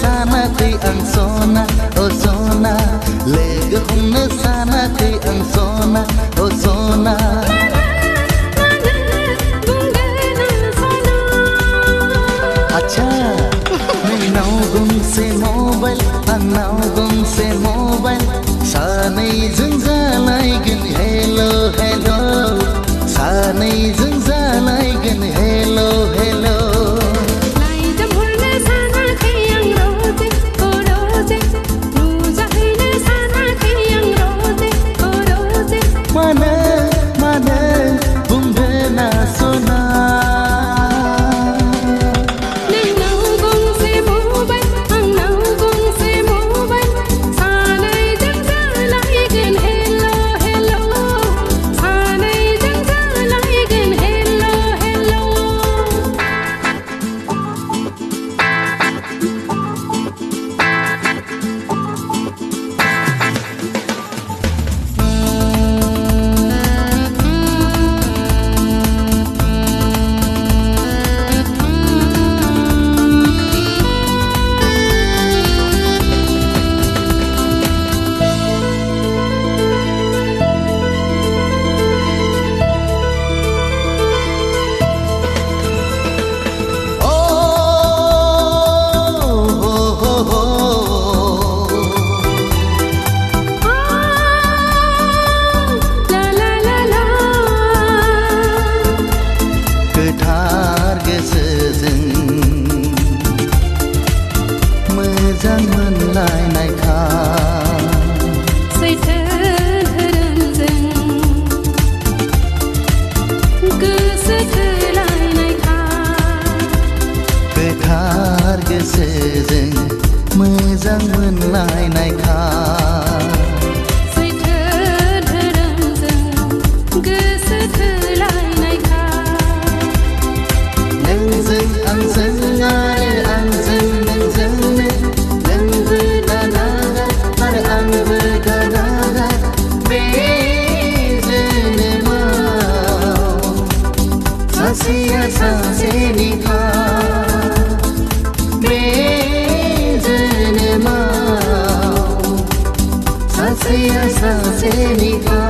sanakai ang sona oh sona lega humna sanakai ang sona oh sona अच्छा मैं नाउगुम से mobile नाउगुम से mobile सानै जोंजालायगोन हेलो हेलो सानै जोंजालायगोन हेलो हेलो मोजां मोनलायनायखा सैथो धोरोमजों गोसो थोलायनायखा गोथार गोसोजों मोजां मोनलायनायखा सैथो धोरोमजों गोसो थोलायनायखा नोंजों आंजों आरो आंजों नोंजोंनो नोंबो दानागार आरो आंबो दानागार बे जोनोमाव सासेया सासेनिखा बे जोनोमाव सासेया सासेनिखा